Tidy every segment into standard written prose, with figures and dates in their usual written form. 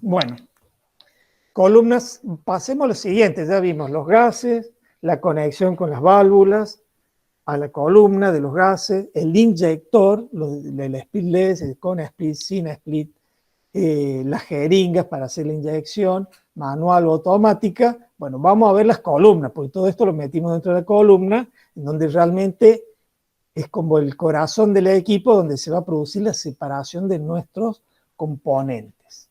Bueno, columnas, pasemos a lo siguiente, ya vimos los gases, la conexión con las válvulas, a la columna de los gases, el inyector, el splitless, el con split, sin split, las jeringas para hacer la inyección, manual o automática. Bueno, vamos a ver las columnas, porque todo esto lo metimos dentro de la columna, en donde realmente es como el corazón del equipo, donde se va a producir la separación de nuestros componentes.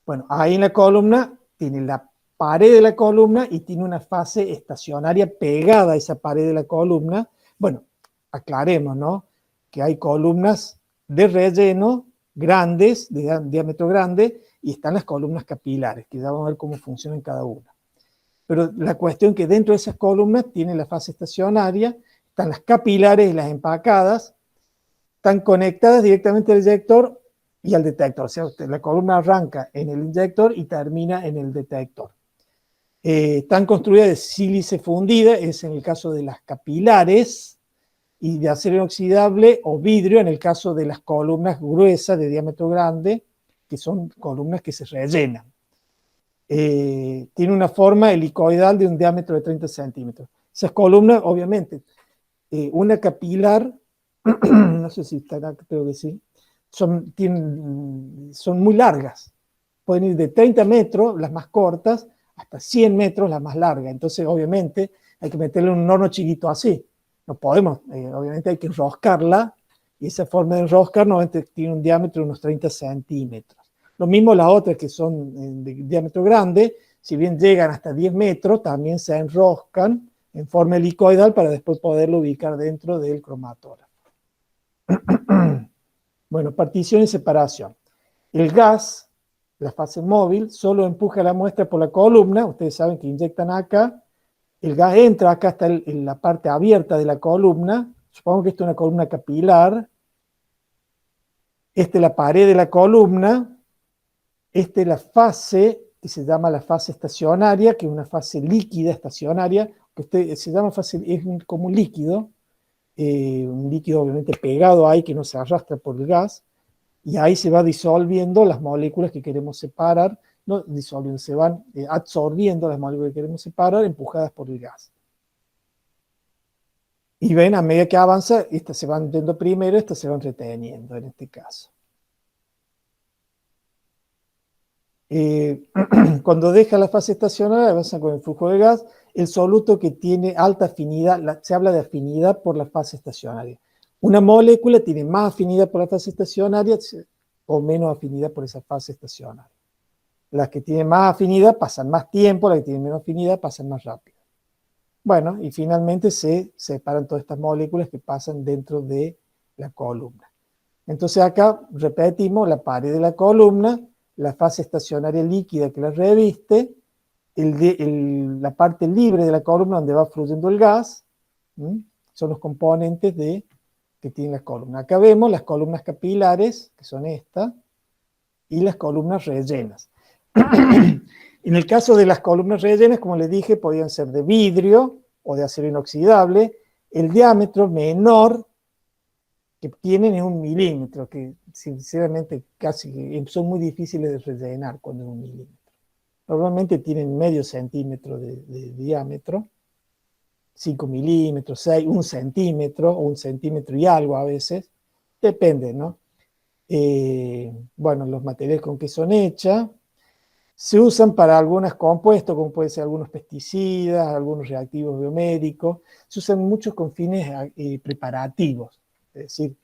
Bueno, ahí en la columna tiene la pared de la columna y tiene una fase estacionaria pegada a esa pared de la columna. Bueno, aclaremos, ¿no? Que hay columnas de relleno grandes, de diámetro grande, y están las columnas capilares, que ya vamos a ver cómo funcionan cada una. Pero la cuestión es que dentro de esas columnas tiene la fase estacionaria, están las capilares y las empacadas, están conectadas directamente al inyector y al detector. O sea, la columna arranca en el inyector y termina en el detector. Están construidas de sílice fundida, es en el caso de las capilares, y de acero inoxidable o vidrio en el caso de las columnas gruesas de diámetro grande, que son columnas que se rellenan. Tiene una forma helicoidal de un diámetro de 30 centímetros. Esas columnas, obviamente, una capilar, no sé si estará, creo que sí, son muy largas. Pueden ir de 30 metros, las más cortas, hasta 100 metros, las más largas. Entonces, obviamente, hay que meterle un horno chiquito así. No podemos, obviamente hay que enroscarla, y esa forma de enroscar normalmente tiene un diámetro de unos 30 centímetros. Lo mismo las otras que son de diámetro grande, si bien llegan hasta 10 metros, también se enroscan en forma helicoidal para después poderlo ubicar dentro del cromatógrafo. Bueno, partición y separación. El gas, la fase móvil, solo empuja la muestra por la columna. Ustedes saben que inyectan acá, el gas entra, acá está en la parte abierta de la columna. Supongo que esto es una columna capilar. Esta es la pared de la columna. Esta es la fase que se llama la fase estacionaria, que es una fase líquida estacionaria, que se llama fase, es como un líquido obviamente pegado ahí que no se arrastra por el gas, y ahí se va disolviendo las moléculas que queremos separar, no disolviendo, se van absorbiendo las moléculas que queremos separar, empujadas por el gas. Y ven, a medida que avanza, estas se van yendo primero, estas se van reteniendo en este caso. Cuando deja la fase estacionaria, avanza con el flujo de gas, el soluto que tiene alta afinidad, se habla de afinidad por la fase estacionaria. Una molécula tiene más afinidad por la fase estacionaria o menos afinidad por esa fase estacionaria. Las que tienen más afinidad pasan más tiempo, las que tienen menos afinidad pasan más rápido. Bueno, y finalmente se separan todas estas moléculas que pasan dentro de la columna. Entonces acá repetimos la pared de la columna, la fase estacionaria líquida que la reviste, la parte libre de la columna donde va fluyendo el gas, son los componentes que tiene la columna. Acá vemos las columnas capilares, que son estas, y las columnas rellenas. En el caso de las columnas rellenas, como les dije, podían ser de vidrio o de acero inoxidable. El diámetro menor que tienen es 1 milímetro, que sinceramente son muy difíciles de rellenar cuando es 1 milímetro. Normalmente tienen medio centímetro de diámetro, 5 milímetros, 6, 1 centímetro o 1 centímetro y algo a veces, depende, ¿no? Bueno, los materiales con que son hechas, se usan para algunos compuestos, como pueden ser algunos pesticidas, algunos reactivos biomédicos, se usan muchos con fines preparativos, es decir,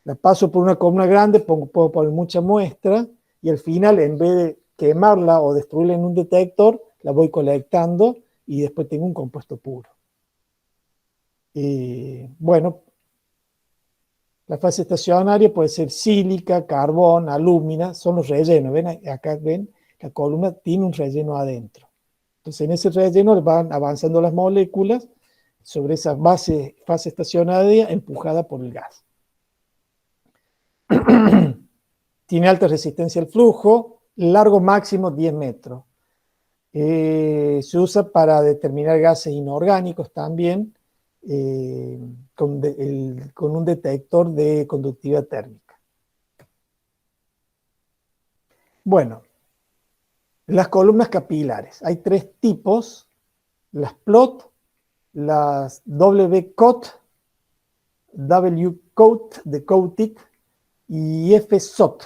la paso por una columna grande, puedo poner mucha muestra, y al final, en vez de quemarla o destruirla en un detector, la voy colectando y después tengo un compuesto puro. Bueno, la fase estacionaria puede ser sílica, carbón, alúmina, son los rellenos. ¿Ven? Acá ven, la columna tiene un relleno adentro. Entonces en ese relleno van avanzando las moléculas sobre esa fase estacionaria empujada por el gas. Tiene alta resistencia al flujo, largo máximo 10 metros. Se usa para determinar gases inorgánicos también, con un detector de conductividad térmica. Bueno, Las columnas capilares. Hay tres tipos: las plot, las W-COT, W-COT de coated y F-SOT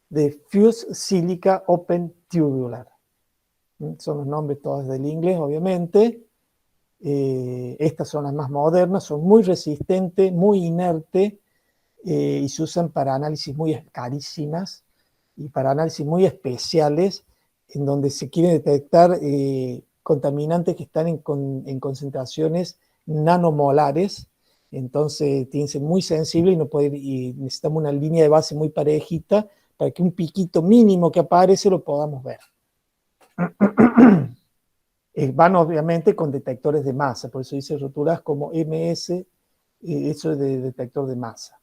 de Fused Silica Open Tubular. Son los nombres todos del inglés, obviamente. Estas son las más modernas, son muy resistentes, muy inertes, y se usan para análisis muy carísimas y para análisis muy especiales, en donde se quiere detectar contaminantes que están en concentraciones nanomolares. Entonces tiene que ser muy sensible y necesitamos una línea de base muy parejita para que un piquito mínimo que aparece lo podamos ver. Van obviamente con detectores de masa, por eso dice roturas como MS, eso es de detector de masa.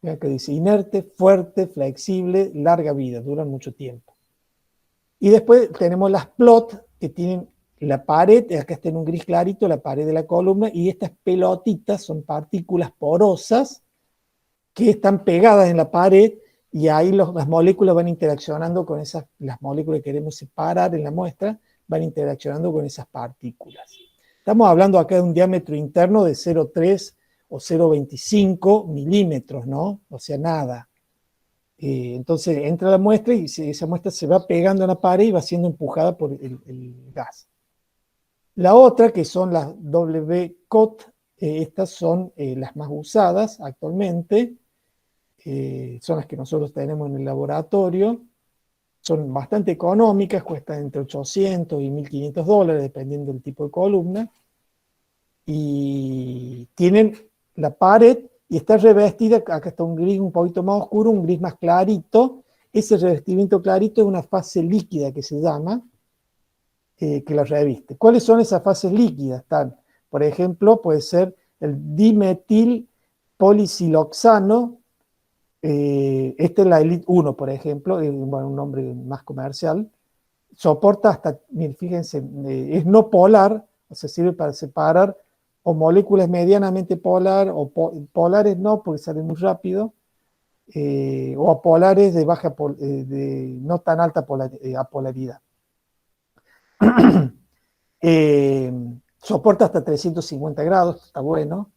Mira que dice inerte, fuerte, flexible, larga vida, duran mucho tiempo. Y después tenemos las plot, que tienen la pared, acá está en un gris clarito, la pared de la columna, y estas pelotitas son partículas porosas que están pegadas en la pared, y ahí las moléculas van interaccionando con las moléculas que queremos separar en la muestra, van interaccionando con esas partículas. Estamos hablando acá de un diámetro interno de 0,3 o 0,25 milímetros, ¿no? O sea, nada. Entonces entra la muestra y esa muestra se va pegando a la pared y va siendo empujada por el gas. La otra, que son las W-COT, estas son las más usadas actualmente, son las que nosotros tenemos en el laboratorio, son bastante económicas, cuestan entre 800 y 1.500 dólares, dependiendo del tipo de columna, y tienen la pared y está revestida, acá está un gris un poquito más oscuro, un gris más clarito. Ese revestimiento clarito es una fase líquida que se llama, que la reviste. ¿Cuáles son esas fases líquidas? Por ejemplo, puede ser el dimetil polisiloxano, esta es la Elite 1, por ejemplo, bueno, un nombre más comercial, soporta hasta, fíjense, es no polar, o sea, sirve para separar o moléculas medianamente polar, o polares no, porque salen muy rápido, o apolares de baja, de no tan alta apolaridad. Soporta hasta 350 grados, está bueno.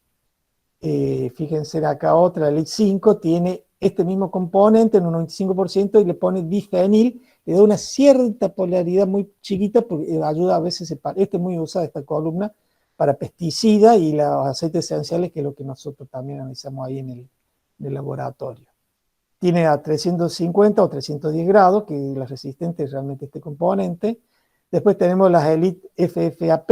Fíjense acá otra, la Elite 5, tiene este mismo componente en un 95% y le pone difenil, le da una cierta polaridad muy chiquita porque ayuda a veces, este es muy usado, esta columna, para pesticidas y los aceites esenciales, que es lo que nosotros también analizamos ahí en el laboratorio. Tiene a 350 o 310 grados, que es la resistente realmente este componente. Después tenemos las Elite FFAP,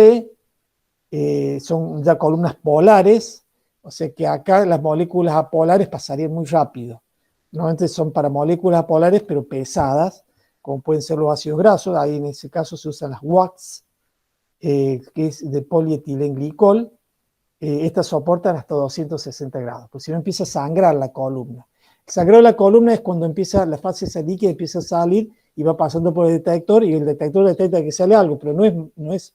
son ya columnas polares, o sea que acá las moléculas apolares pasarían muy rápido. Normalmente son para moléculas apolares, pero pesadas, como pueden ser los ácidos grasos. Ahí en ese caso se usan las WACS, que es de polietilenglicol. Estas soportan hasta 260 grados, porque si no empieza a sangrar la columna. El sangrado de la columna es cuando empieza la fase esa líquida, empieza a salir y va pasando por el detector, y el detector detecta que sale algo, pero no es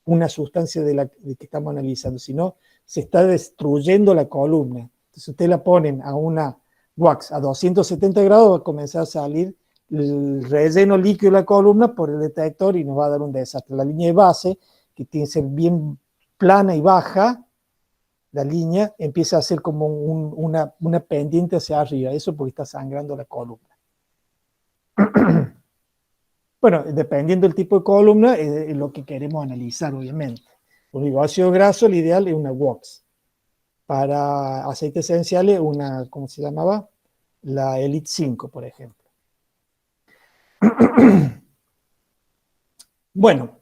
una sustancia de que estamos analizando, sino se está destruyendo la columna. Entonces usted la ponen a una wax a 270 grados, va a comenzar a salir el relleno líquido de la columna por el detector y nos va a dar un desastre. La línea de base, que tiene que ser bien plana y baja, la línea empieza a ser como una pendiente hacia arriba, eso porque está sangrando la columna. Bueno, dependiendo del tipo de columna, es lo que queremos analizar, obviamente. Por digo, ácido graso, el ideal es una WOX. Para aceites esenciales, una, ¿cómo se llamaba? La Elite 5, por ejemplo. Bueno,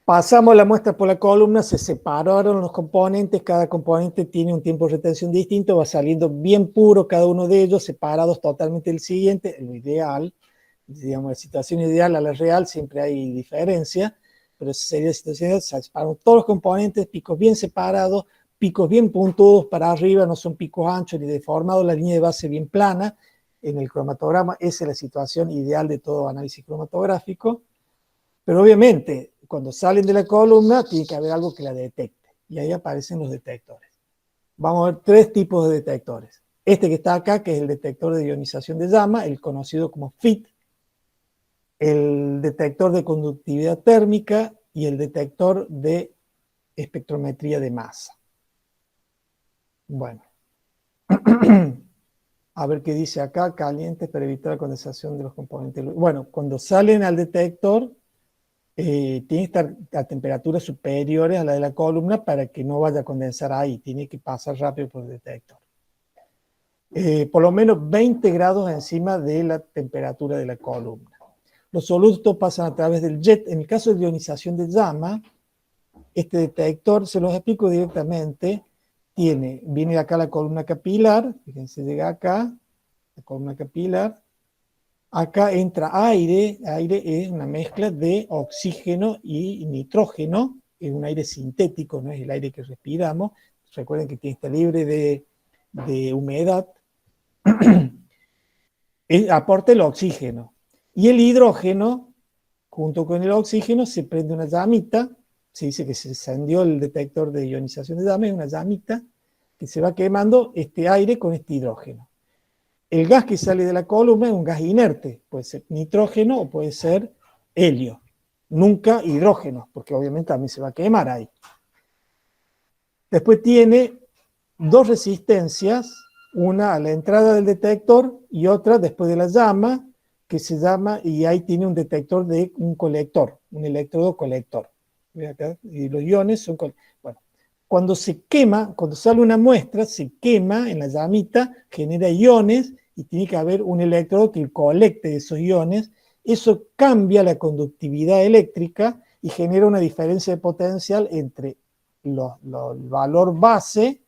pasamos la muestra por la columna, se separaron los componentes, cada componente tiene un tiempo de retención distinto, va saliendo bien puro cada uno de ellos, separados totalmente del siguiente, lo ideal. Digamos, la situación ideal a la real siempre hay diferencia, pero esa sería la situación ideal. Se separan todos los componentes, picos bien separados, picos bien puntudos para arriba, no son picos anchos ni deformados, la línea de base bien plana en el cromatograma. Esa es la situación ideal de todo análisis cromatográfico, pero obviamente cuando salen de la columna tiene que haber algo que la detecte, y ahí aparecen los detectores. Vamos a ver tres tipos de detectores. Este que está acá, que es el detector de ionización de llama, el conocido como FIT. el detector de conductividad térmica y el detector de espectrometría de masa. Bueno, a ver qué dice acá, calientes para evitar la condensación de los componentes. Bueno, cuando salen al detector, tiene que estar a temperaturas superiores a la de la columna para que no vaya a condensar ahí, tiene que pasar rápido por el detector. Por lo menos 20 grados encima de la temperatura de la columna. Los solutos pasan a través del jet. En el caso de ionización de llama, este detector, se los explico directamente, viene acá la columna capilar, fíjense, llega acá, la columna capilar, acá entra aire es una mezcla de oxígeno y nitrógeno, es un aire sintético, no es el aire que respiramos, recuerden que está libre de humedad, aporta el oxígeno, y el hidrógeno, junto con el oxígeno, se prende una llamita, se dice que se encendió el detector de ionización de llama, es una llamita que se va quemando este aire con este hidrógeno. El gas que sale de la columna es un gas inerte, puede ser nitrógeno o puede ser helio, nunca hidrógeno, porque obviamente también se va a quemar ahí. Después tiene dos resistencias, una a la entrada del detector y otra después de la llama, que se llama, y ahí tiene un detector de un colector, un electrodo colector. Y los iones son, bueno, cuando se quema, cuando sale una muestra, se quema en la llamita, genera iones y tiene que haber un electrodo que colecte esos iones. Eso cambia la conductividad eléctrica y genera una diferencia de potencial entre el valor base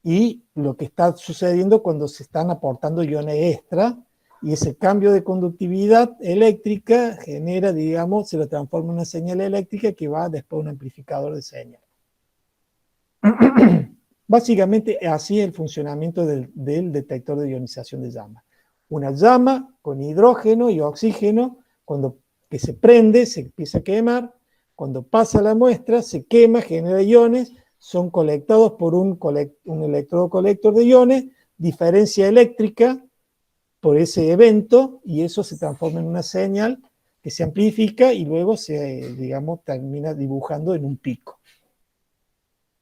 y lo que está sucediendo cuando se están aportando iones extra, y ese cambio de conductividad eléctrica genera, digamos, se lo transforma en una señal eléctrica que va después a un amplificador de señal. Básicamente así es el funcionamiento del detector de ionización de llama. Una llama con hidrógeno y oxígeno, cuando que se prende, se empieza a quemar, cuando pasa la muestra, se quema, genera iones, son colectados por un electrodo colector de iones, diferencia eléctrica por ese evento, y eso se transforma en una señal que se amplifica y luego se, digamos, termina dibujando en un pico.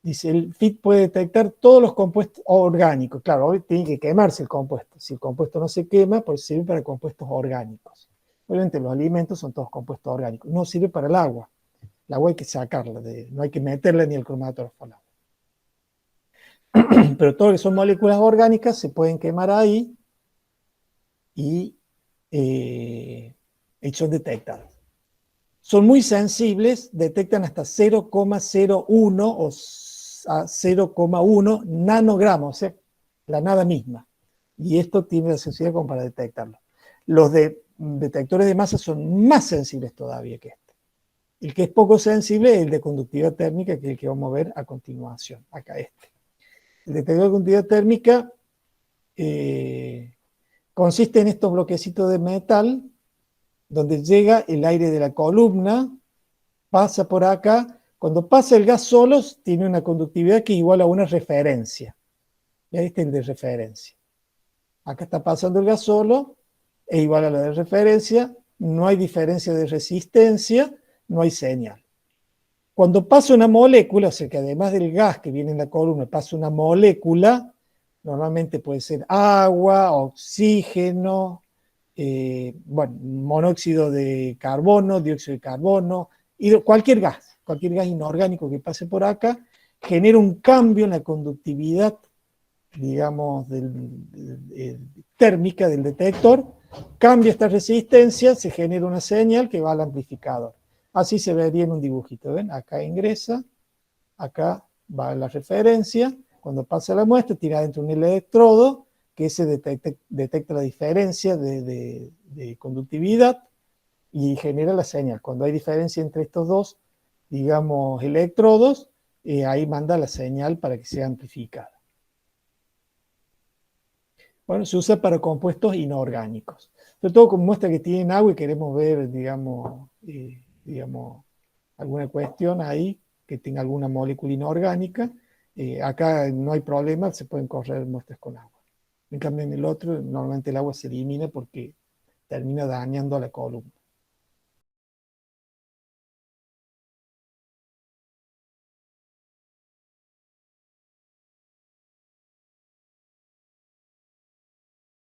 Dice, el FIT puede detectar todos los compuestos orgánicos. Claro, hoy tiene que quemarse el compuesto. Si el compuesto no se quema, pues sirve para compuestos orgánicos. Obviamente los alimentos son todos compuestos orgánicos. No sirve para el agua. El agua hay que sacarla, no hay que meterle ni el cromatógrafo al agua. Pero todo lo que son moléculas orgánicas se pueden quemar ahí y son detectadas. Son muy sensibles, detectan hasta 0,01 o a 0,1 nanogramos, o sea, la nada misma. Y esto tiene la sensibilidad como para detectarlo. Los detectores de masa son más sensibles todavía que este. El que es poco sensible es el de conductividad térmica, que es el que vamos a ver a continuación, acá este. El detector de conductividad térmica consiste en estos bloquecitos de metal donde llega el aire de la columna, pasa por acá. Cuando pasa el gas solo, tiene una conductividad que es igual a una referencia. Y ahí está el de referencia. Acá está pasando el gas solo, es igual a la de referencia, no hay diferencia de resistencia, no hay señal. Cuando pasa una molécula, o sea que además del gas que viene en la columna, pasa una molécula, normalmente puede ser agua, oxígeno, bueno, monóxido de carbono, dióxido de carbono, cualquier gas inorgánico que pase por acá, genera un cambio en la conductividad, digamos, térmica del detector, cambia esta resistencia, se genera una señal que va al amplificador. Así se vería en un dibujito, ¿ven? Acá ingresa, acá va la referencia, cuando pasa la muestra, tira dentro un electrodo, que se detecta la diferencia de conductividad y genera la señal. Cuando hay diferencia entre estos dos, digamos, electrodos, ahí manda la señal para que sea amplificada. Bueno, se usa para compuestos inorgánicos. Sobre todo como muestra que tienen agua y queremos ver, digamos, alguna cuestión ahí que tenga alguna molécula inorgánica. Acá no hay problema, se pueden correr muestras con agua. En cambio, en el otro, normalmente el agua se elimina porque termina dañando a la columna.